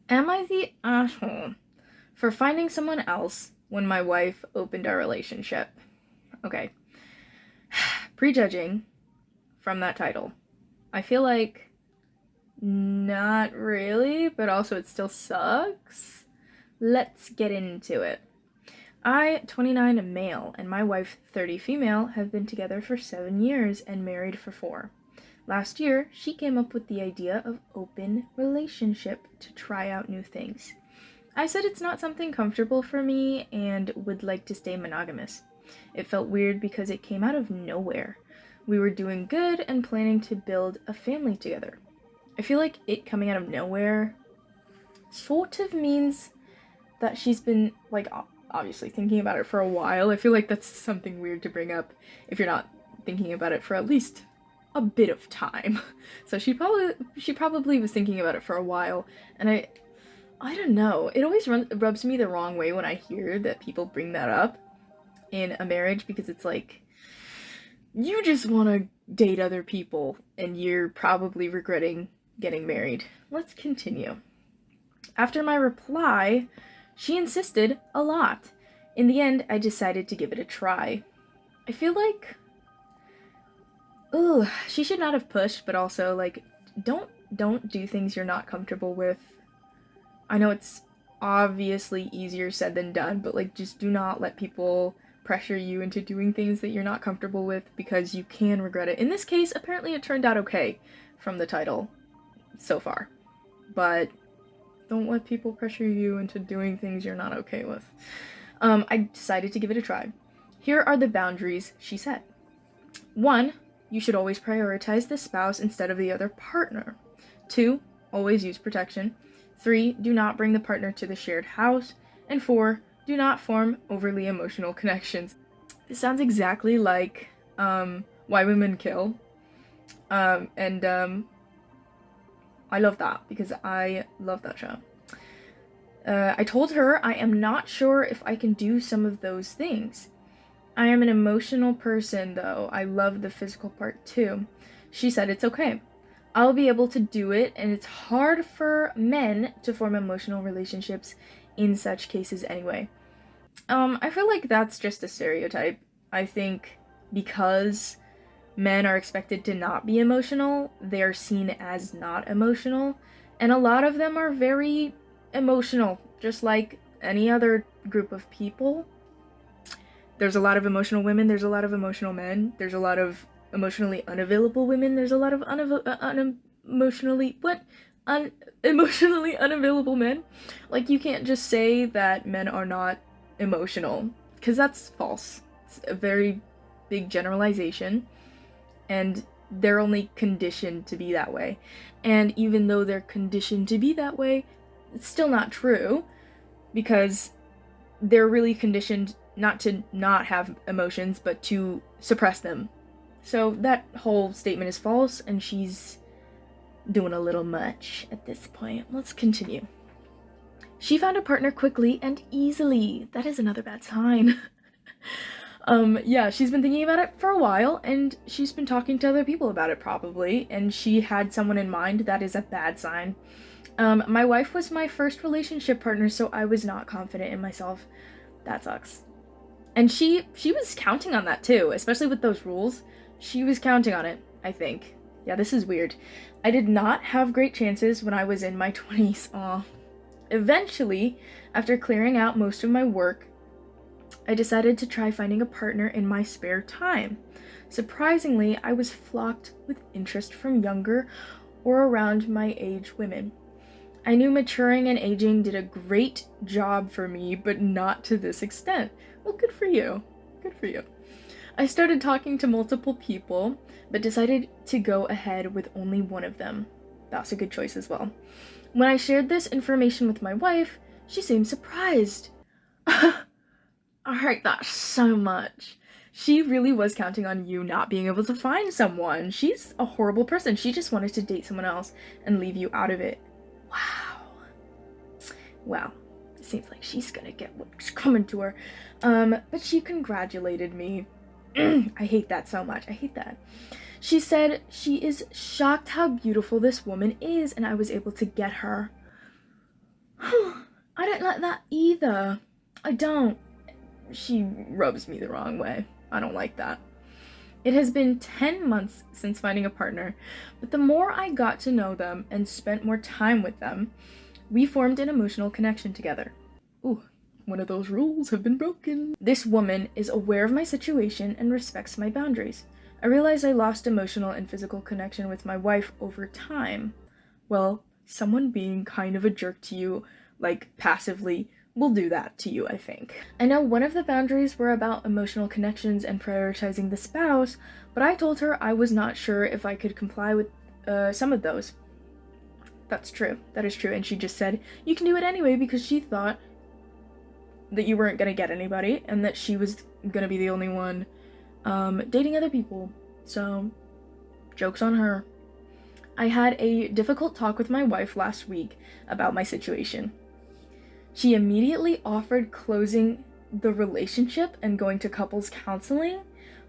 Am I the asshole for finding someone else when my wife opened our relationship? Okay. Prejudging from that title. I feel like not really, but also it still sucks. Let's get into it. I, 29, male, and my wife, 30, female, have been together for 7 years and married for 4. Last year, she came up with the idea of open relationship to try out new things. I said it's not something comfortable for me and would like to stay monogamous. It felt weird because it came out of nowhere. We were doing good and planning to build a family together. I feel like it coming out of nowhere sort of means that she's been, like, obviously thinking about it for a while. I feel like that's something weird to bring up if you're not thinking about it for at least a bit of time. So she probably was thinking about it for a while, and I don't know. It always rubs me the wrong way when I hear that people bring that up in a marriage, because it's like, you just want to date other people and you're probably regretting getting married. Let's continue. After my reply, she insisted a lot. In the end, I decided to give it a try. I feel like, ugh, she should not have pushed, but also, like, don't do things you're not comfortable with. I know it's obviously easier said than done, but, like, just do not let people pressure you into doing things that you're not comfortable with, because you can regret it. In this case, apparently it turned out okay from the title so far. But don't let people pressure you into doing things you're not okay with. I decided to give it a try. Here are the boundaries she set. 1. You should always prioritize the spouse instead of the other partner. 2. Always use protection. 3. Do not bring the partner to the shared house. And 4. Do not form overly emotional connections. This sounds exactly like Why Women Kill. And I love that because I love that show. I told her I am not sure if I can do some of those things. I am an emotional person, though. I love the physical part too. She said it's okay. I'll be able to do it, and it's hard for men to form emotional relationships in such cases anyway. I feel like that's just a stereotype. I think because men are expected to not be emotional, they're seen as not emotional, and a lot of them are very emotional, just like any other group of people. There's a lot of emotional women, there's a lot of emotional men, there's a lot of emotionally unavailable women, there's a lot of emotionally unavailable men. Like, you can't just say that men are not emotional, because that's false. It's a very big generalization, and they're only conditioned to be that way. And even though they're conditioned to be that way, it's still not true, because they're really conditioned not to not have emotions, but to suppress them. So that whole statement is false, and she's doing a little much at this point. Let's continue. She found a partner quickly and easily. That is another bad sign. Yeah, she's been thinking about it for a while, and she's been talking to other people about it probably, and she had someone in mind. That is a bad sign. My wife was my first relationship partner, so I was not confident in myself. That sucks. And she was counting on that too, especially with those rules. She was counting on it, I think. Yeah, this is weird. I did not have great chances when I was in my 20s. Aw. Eventually, after clearing out most of my work, I decided to try finding a partner in my spare time. Surprisingly, I was flocked with interest from younger or around my age women. I knew maturing and aging did a great job for me, but not to this extent. Well, good for you. Good for you. I started talking to multiple people, but decided to go ahead with only one of them. That's a good choice as well. When I shared this information with my wife, she seemed surprised. I heard that so much. She really was counting on you not being able to find someone. She's a horrible person. She just wanted to date someone else and leave you out of it. Wow. Well, it seems like she's gonna get what's coming to her. But she congratulated me. I hate that so much. I hate that. She said she is shocked how beautiful this woman is, and I was able to get her. I don't like that either. I don't. She rubs me the wrong way. I don't like that. It has been 10 months since finding a partner, but the more I got to know them and spent more time with them, we formed an emotional connection together. Ooh, one of those rules have been broken. This woman is aware of my situation and respects my boundaries. I realize I lost emotional and physical connection with my wife over time. Well, someone being kind of a jerk to you, like passively, will do that to you, I think. I know one of the boundaries were about emotional connections and prioritizing the spouse, but I told her I was not sure if I could comply with some of those. That's true. That is true. And she just said, you can do it anyway, because she thought that you weren't gonna get anybody and that she was gonna be the only one dating other people. So, joke's on her. I had a difficult talk with my wife last week about my situation. She immediately offered closing the relationship and going to couples counseling,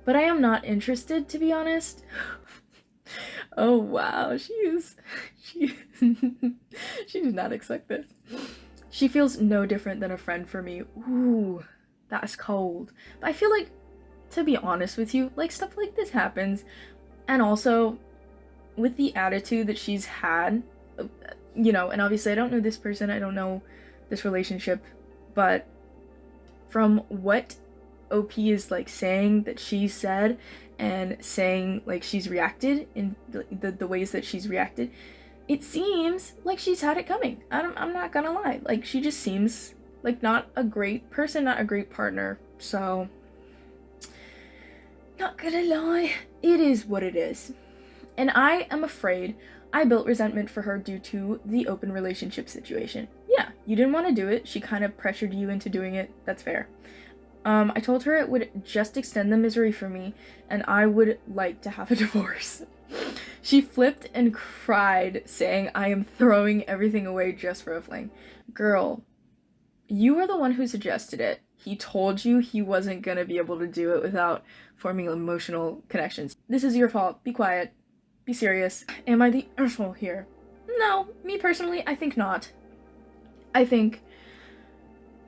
but I am not interested, to be honest. Oh wow, she did not expect this. She feels no different than a friend for me. Ooh, that's cold. But I feel like, to be honest with you, like, stuff like this happens. And also, with the attitude that she's had, you know, and obviously I don't know this person, I don't know this relationship, but from what OP is like saying that she said and saying like she's reacted in the ways that she's reacted, it seems like she's had it coming. I'm not gonna lie, like she just seems like not a great person, not a great partner. So not gonna lie, it is what it is. And I am afraid I built resentment for her due to the open relationship situation. Yeah, you didn't want to do it. She kind of pressured you into doing it. That's fair. I told her it would just extend the misery for me, and I would like to have a divorce. She flipped and cried, saying I am throwing everything away just for a fling. Girl, you were the one who suggested it. He told you he wasn't gonna be able to do it without forming emotional connections. This is your fault. Be quiet. Be serious. Am I the asshole here? No, me personally, I think not. I think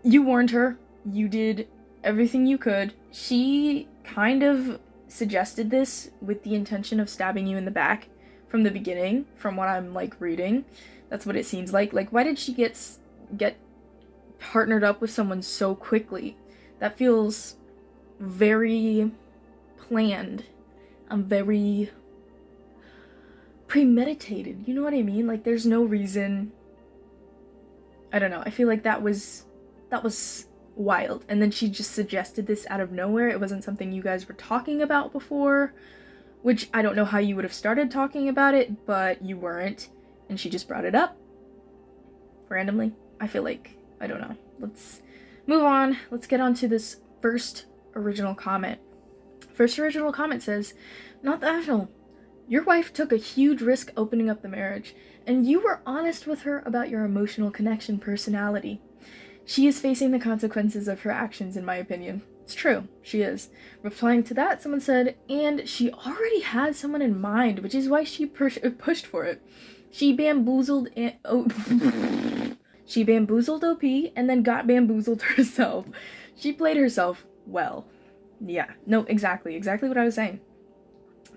you warned her. You did everything you could. She kind of suggested this with the intention of stabbing you in the back from the beginning, from what I'm like reading. That's what it seems like. Like, why did she get partnered up with someone so quickly? That feels very planned. Very premeditated, you know what I mean? Like, there's no reason. I don't know, I feel like that was wild. And then she just suggested this out of nowhere. It wasn't something you guys were talking about before, which I don't know how you would have started talking about it, but you weren't, and she just brought it up randomly. I feel like, I don't know. Let's move on. Let's get on to this first original comment. First original comment says, not the asshole. Your wife took a huge risk opening up the marriage, and you were honest with her about your emotional connection personality. She is facing the consequences of her actions, in my opinion. It's true, she is. Replying to that, someone said, and she already had someone in mind, which is why she pushed for it. She bamboozled she bamboozled OP and then got bamboozled herself. She played herself well. Yeah, no, exactly what I was saying.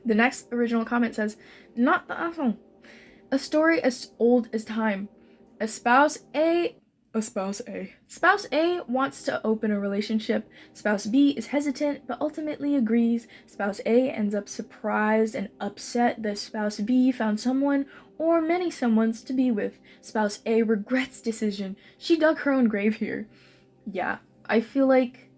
The next original comment says, not the asshole. A story as old as time. Spouse A wants to open a relationship. Spouse B is hesitant but ultimately agrees. Spouse A ends up surprised and upset that Spouse B found someone or many someones to be with. Spouse A regrets decision. She dug her own grave here. Yeah, I feel like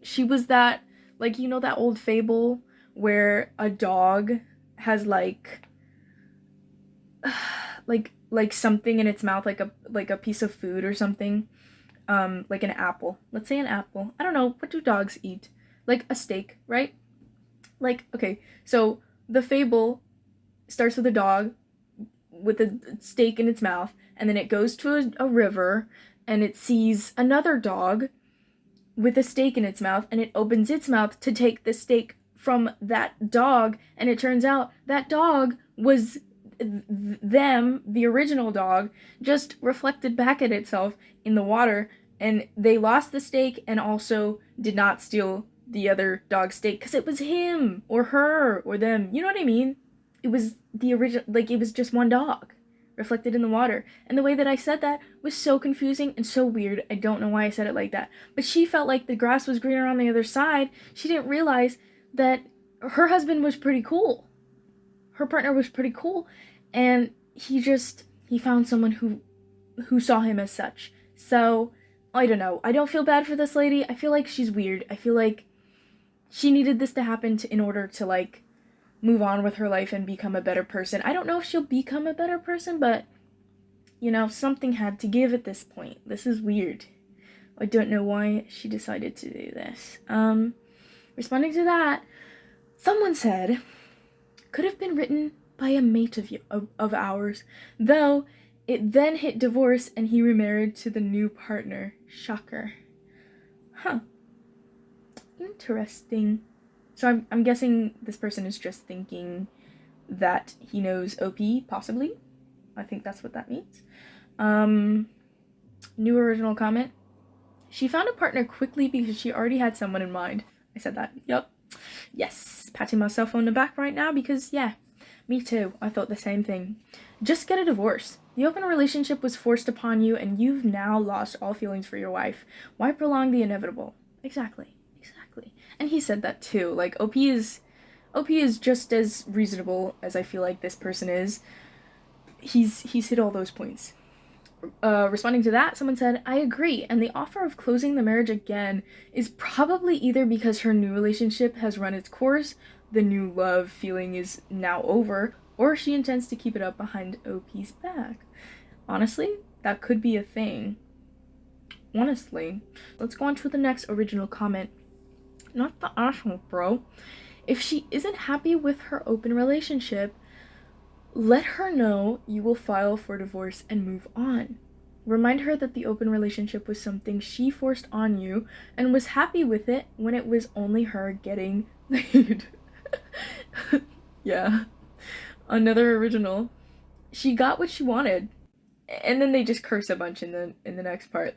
she was that, like, you know that old fable where a dog has like something in its mouth, like a piece of food or something, like an apple. Let's say an apple. I don't know, what do dogs eat? Like a steak, right? Like, okay, so the fable starts with a dog with a steak in its mouth, and then it goes to a river, and it sees another dog with a steak in its mouth, and it opens its mouth to take the steak from that dog, and it turns out that dog was them, the original dog, just reflected back at itself in the water, and they lost the steak and also did not steal the other dog's steak because it was him or her or them. You know what I mean? It was the original, like, it was just one dog reflected in the water. And the way that I said that was so confusing and so weird. I don't know why I said it like that. But she felt like the grass was greener on the other side. She didn't realize that her husband was pretty cool. Her partner was pretty cool. And he found someone who saw him as such. So, I don't know. I don't feel bad for this lady. I feel like she's weird. I feel like she needed this to happen in order to, like, move on with her life and become a better person. I don't know if she'll become a better person, but, you know, something had to give at this point. This is weird. I don't know why she decided to do this. Responding to that, someone said, could have been written by a mate of ours, though it then hit divorce and he remarried to the new partner. Shocker. Huh. Interesting. So I'm guessing this person is just thinking that he knows OP, possibly. I think that's what that means. New original comment. She found a partner quickly because she already had someone in mind. I said that. Yup. Yes. Patting myself on the back right now because, yeah, me too. I thought the same thing. Just get a divorce. The open relationship was forced upon you and you've now lost all feelings for your wife. Why prolong the inevitable? Exactly. And he said that too. Like, OP is just as reasonable as I feel like this person is. He's hit all those points. Responding to that, someone said, I agree, and the offer of closing the marriage again is probably either because her new relationship has run its course, the new love feeling is now over, or she intends to keep it up behind OP's back. Honestly, that could be a thing. Honestly. Let's go on to the next original comment. Not the asshole, bro. If she isn't happy with her open relationship, let her know you will file for divorce and move on. Remind her that the open relationship was something she forced on you and was happy with it when it was only her getting laid. Yeah. Another original. She got what she wanted. And then they just curse a bunch in the next part.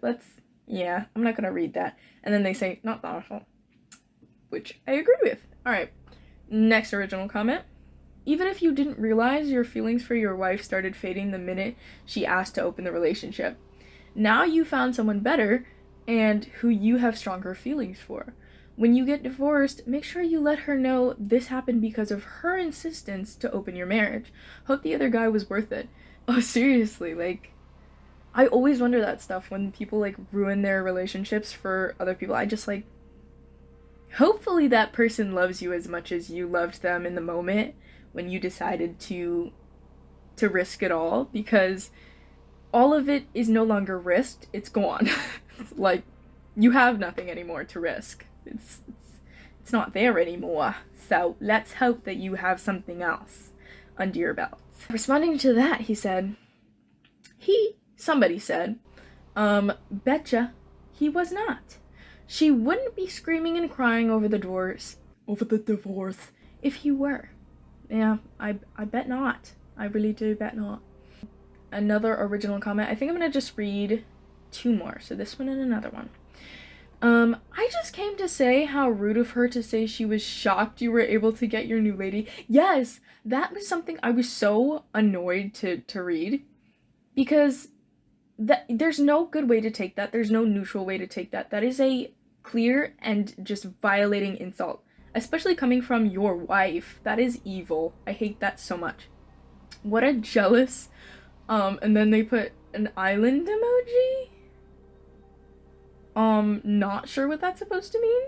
Yeah, I'm not gonna read that. And then they say, not the asshole. Which I agree with. Alright, next original comment. Even if you didn't realize your feelings for your wife started fading the minute she asked to open the relationship, now you found someone better and who you have stronger feelings for. When you get divorced, make sure you let her know this happened because of her insistence to open your marriage. Hope the other guy was worth it. Oh, seriously, like, I always wonder that stuff when people, like, ruin their relationships for other people. I just, like, hopefully that person loves you as much as you loved them in the moment when you decided to risk it all, because all of it is no longer risked, it's gone. It's like, you have nothing anymore to risk. It's not there anymore. So let's hope that you have something else under your belt. Responding to that, somebody said, betcha he was not. She wouldn't be screaming and crying over the divorce if he were. Yeah, I bet not. I really do bet not. Another original comment. I think I'm gonna just read two more. So this one and another one. I just came to say how rude of her to say she was shocked you were able to get your new lady. Yes, that was something I was so annoyed to read, because there's no good way to take that. There's no neutral way to take that. That is a clear and just violating insult, especially coming from your wife. That is evil. I hate that so much. What a jealous, and then they put an island emoji. Not sure what that's supposed to mean.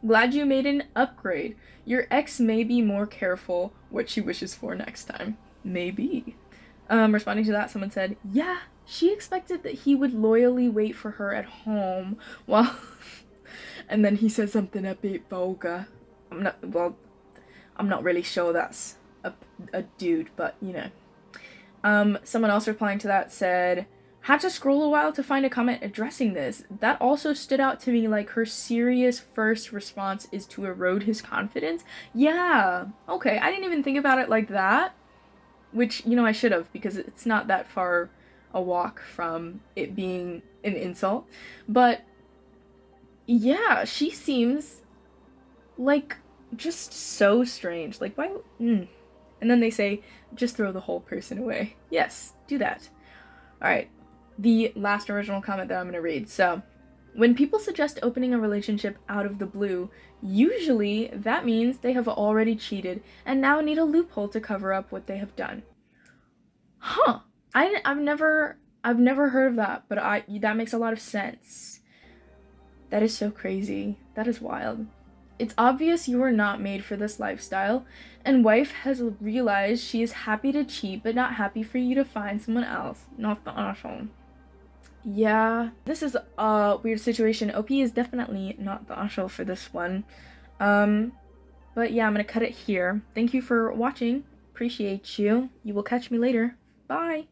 Glad you made an upgrade. Your ex may be more careful what she wishes for next time. Maybe. Responding to that, someone said, yeah, she expected that he would loyally wait for her at home while and then he said something a bit vulgar. I'm not really sure that's a dude, but you know. Someone else replying to that said, had to scroll a while to find a comment addressing this. That also stood out to me, like her serious first response is to erode his confidence. Yeah, okay, I didn't even think about it like that. which, you know, I should have, because it's not that far a walk from it being an insult. But yeah, she seems like just so strange. Like, why? And then they say, just throw the whole person away. Yes, do that. All right, the last original comment that I'm going to read. So, when people suggest opening a relationship out of the blue, usually that means they have already cheated and now need a loophole to cover up what they have done. Huh. I've never heard of that, but that makes a lot of sense. That is so crazy. That is wild. It's obvious you are not made for this lifestyle, and wife has realized she is happy to cheat but not happy for you to find someone else. Not the asshole. Yeah, this is a weird situation. OP is definitely not the asshole for this one. Um, but yeah, I'm gonna cut it here. Thank you for watching. Appreciate you. You will catch me later. Bye.